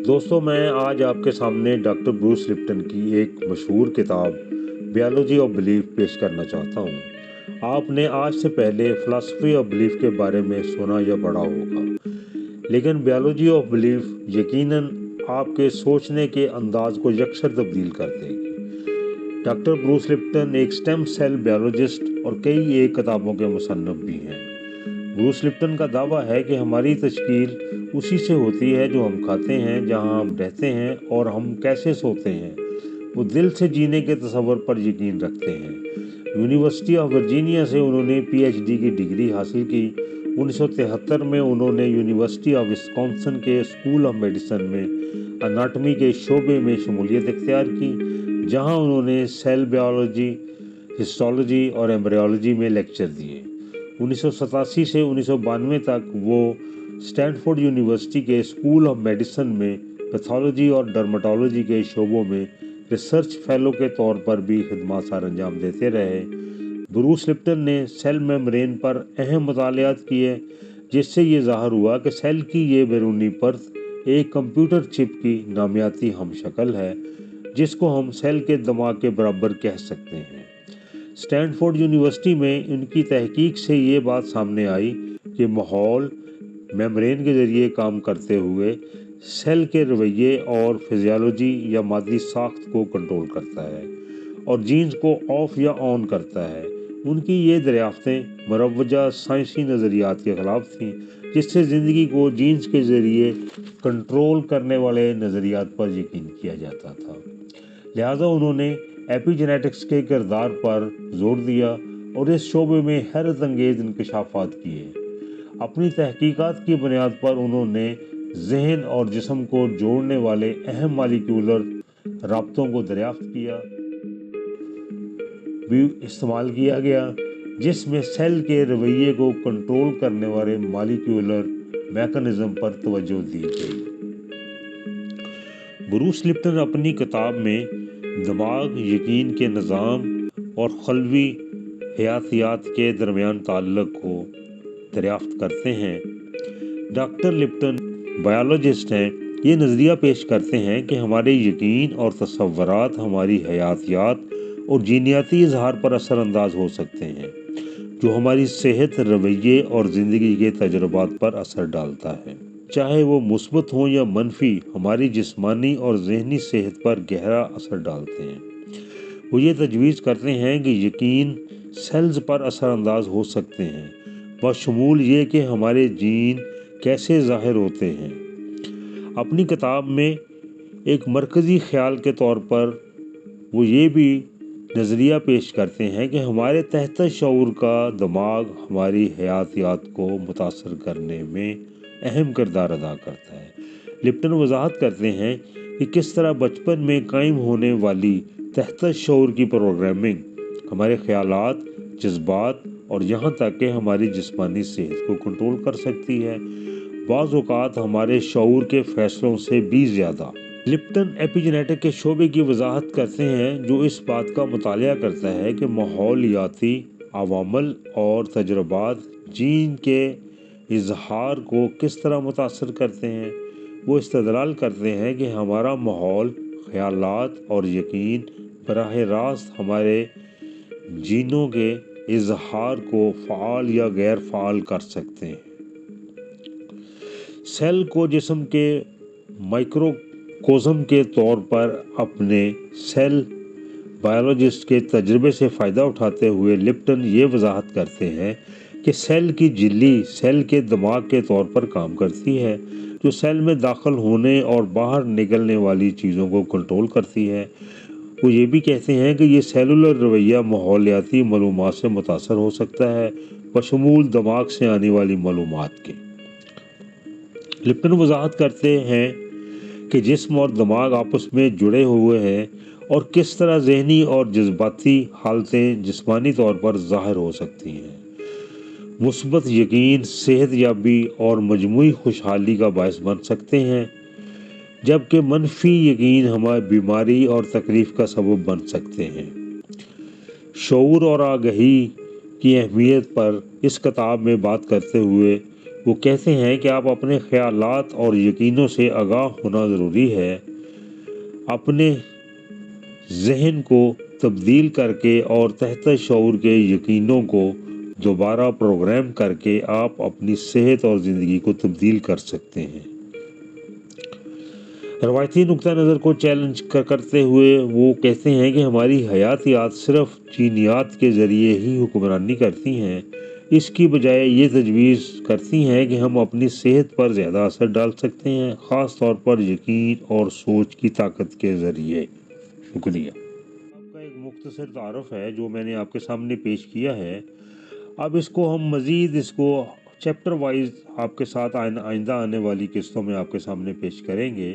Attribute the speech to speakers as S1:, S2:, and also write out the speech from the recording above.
S1: دوستوں، میں آج آپ کے سامنے ڈاکٹر بروس لپٹن کی ایک مشہور کتاب بیالوجی آف بلیف پیش کرنا چاہتا ہوں۔ آپ نے آج سے پہلے فلاسفی آف بلیف کے بارے میں سنا یا پڑھا ہوگا، لیکن بیالوجی آف بلیف یقیناً آپ کے سوچنے کے انداز کو یکسر تبدیل کر دے گی۔ ڈاکٹر بروس لپٹن ایک سٹیم سیل بیالوجسٹ اور کئی ایک کتابوں کے مصنف بھی ہیں۔ بروس لپٹن کا دعویٰ ہے کہ ہماری تشکیل اسی سے ہوتی ہے جو ہم کھاتے ہیں، جہاں ہم رہتے ہیں اور ہم کیسے سوتے ہیں۔ وہ دل سے جینے کے تصور پر یقین رکھتے ہیں۔ یونیورسٹی آف ورجینیا سے انہوں نے پی ایچ ڈی کی ڈگری حاصل کی۔ 1973 میں انہوں نے یونیورسٹی آف وسکونسن کے اسکول آف میڈیسن میں اناٹمی کے شعبے میں شمولیت اختیار کی، جہاں انہوں نے سیل بیالوجی، ہسٹالوجی اور ایمبریولوجی میں لیکچر دیے۔ 1987 سے 1992 تک وہ اسٹینفورڈ یونیورسٹی کے اسکول آف میڈیسن میں پیتھولوجی اور ڈرمٹالوجی کے شعبوں میں ریسرچ فیلو کے طور پر بھی خدمات سر انجام دیتے رہے۔ بروس لپٹن نے سیل میمبرین پر اہم مطالعات کیے، جس سے یہ ظاہر ہوا کہ سیل کی یہ بیرونی پرت ایک کمپیوٹر چپ کی نامیاتی ہم شکل ہے، جس کو ہم سیل کے دماغ کے برابر کہہ سکتے ہیں۔ اسٹینفورڈ یونیورسٹی میں ان کی تحقیق سے یہ بات سامنے آئی کہ ماحول میمبرین کے ذریعے کام کرتے ہوئے سیل کے رویے اور فزیالوجی یا مادی ساخت کو کنٹرول کرتا ہے اور جینز کو آف یا آن کرتا ہے۔ ان کی یہ دریافتیں مروجہ سائنسی نظریات کے خلاف تھیں، جس سے زندگی کو جینز کے ذریعے کنٹرول کرنے والے نظریات پر یقین کیا جاتا تھا۔ لہٰذا انہوں نے ایپی جینیٹکس کے کردار پر زور دیا اور اس شعبے میں حیرت انگیز انکشافات کیے۔ اپنی تحقیقات کی بنیاد پر انہوں نے ذہن اور جسم کو جوڑنے والے اہم مالیکیولر رابطوں کو دریافت کیا بھی استعمال کیا گیا، جس میں سیل کے رویے کو کنٹرول کرنے والے مالیکیولر میکانزم پر توجہ دی گئی۔ بروس لپٹن اپنی کتاب میں دماغ، یقین کے نظام اور خلوی حیاتیات کے درمیان تعلق کو دریافت کرتے ہیں۔ ڈاکٹر لپٹن بایولوجسٹ ہیں۔ یہ نظریہ پیش کرتے ہیں کہ ہمارے یقین اور تصورات ہماری حیاتیات اور جینیاتی اظہار پر اثر انداز ہو سکتے ہیں، جو ہماری صحت، رویے اور زندگی کے تجربات پر اثر ڈالتا ہے۔ چاہے وہ مثبت ہوں یا منفی، ہماری جسمانی اور ذہنی صحت پر گہرا اثر ڈالتے ہیں۔ وہ یہ تجویز کرتے ہیں کہ یقین سیلز پر اثر انداز ہو سکتے ہیں، بشمول یہ کہ ہمارے جین کیسے ظاہر ہوتے ہیں۔ اپنی کتاب میں ایک مرکزی خیال کے طور پر وہ یہ بھی نظریہ پیش کرتے ہیں کہ ہمارے تحت شعور کا دماغ ہماری حیاتیات کو متاثر کرنے میں اہم کردار ادا کرتا ہے۔ لپٹن وضاحت کرتے ہیں کہ کس طرح بچپن میں قائم ہونے والی تحت شعور کی پروگرامنگ ہمارے خیالات، جذبات اور یہاں تک کہ ہماری جسمانی صحت کو کنٹرول کر سکتی ہے، بعض اوقات ہمارے شعور کے فیصلوں سے بھی زیادہ۔ لپٹن ایپی جینیٹک کے شعبے کی وضاحت کرتے ہیں، جو اس بات کا مطالعہ کرتا ہے کہ ماحولیاتی عوامل اور تجربات جین کے اظہار کو کس طرح متاثر کرتے ہیں۔ وہ استدلال کرتے ہیں کہ ہمارا ماحول، خیالات اور یقین براہ راست ہمارے جینوں کے اظہار کو فعال یا غیر فعال کر سکتے ہیں۔ سیل کو جسم کے مائکروکوزم کے طور پر اپنے سیل بایولوجسٹ کے تجربے سے فائدہ اٹھاتے ہوئے لپٹن یہ وضاحت کرتے ہیں کہ سیل کی جھلی سیل کے دماغ کے طور پر کام کرتی ہے، جو سیل میں داخل ہونے اور باہر نکلنے والی چیزوں کو کنٹرول کرتی ہے۔ وہ یہ بھی کہتے ہیں کہ یہ سیلولر رویہ ماحولیاتی معلومات سے متاثر ہو سکتا ہے، بشمول دماغ سے آنے والی معلومات کے۔ لپٹن وضاحت کرتے ہیں کہ جسم اور دماغ آپس میں جڑے ہوئے ہیں اور کس طرح ذہنی اور جذباتی حالتیں جسمانی طور پر ظاہر ہو سکتی ہیں۔ مثبت یقین صحت یابی اور مجموعی خوشحالی کا باعث بن سکتے ہیں، جبکہ منفی یقین ہماری بیماری اور تکلیف کا سبب بن سکتے ہیں۔ شعور اور آگہی کی اہمیت پر اس کتاب میں بات کرتے ہوئے وہ کہتے ہیں کہ آپ اپنے خیالات اور یقینوں سے آگاہ ہونا ضروری ہے، اپنے ذہن کو تبدیل کر کے اور تحت شعور کے یقینوں کو دوبارہ پروگرام کر کے آپ اپنی صحت اور زندگی کو تبدیل کر سکتے ہیں۔ روایتی نقطہ نظر کو چیلنج کرتے ہوئے وہ کہتے ہیں کہ ہماری حیاتیات صرف جینیات کے ذریعے ہی حکمرانی کرتی ہیں، اس کی بجائے یہ تجویز کرتی ہیں کہ ہم اپنی صحت پر زیادہ اثر ڈال سکتے ہیں، خاص طور پر یقین اور سوچ کی طاقت کے ذریعے۔ شکریہ۔ آپ کا ایک مختصر تعارف ہے جو میں نے آپ کے سامنے پیش کیا ہے۔ اب اس کو ہم مزید چیپٹر وائز آپ کے ساتھ آئندہ آنے والی قسطوں میں آپ کے سامنے پیش کریں گے۔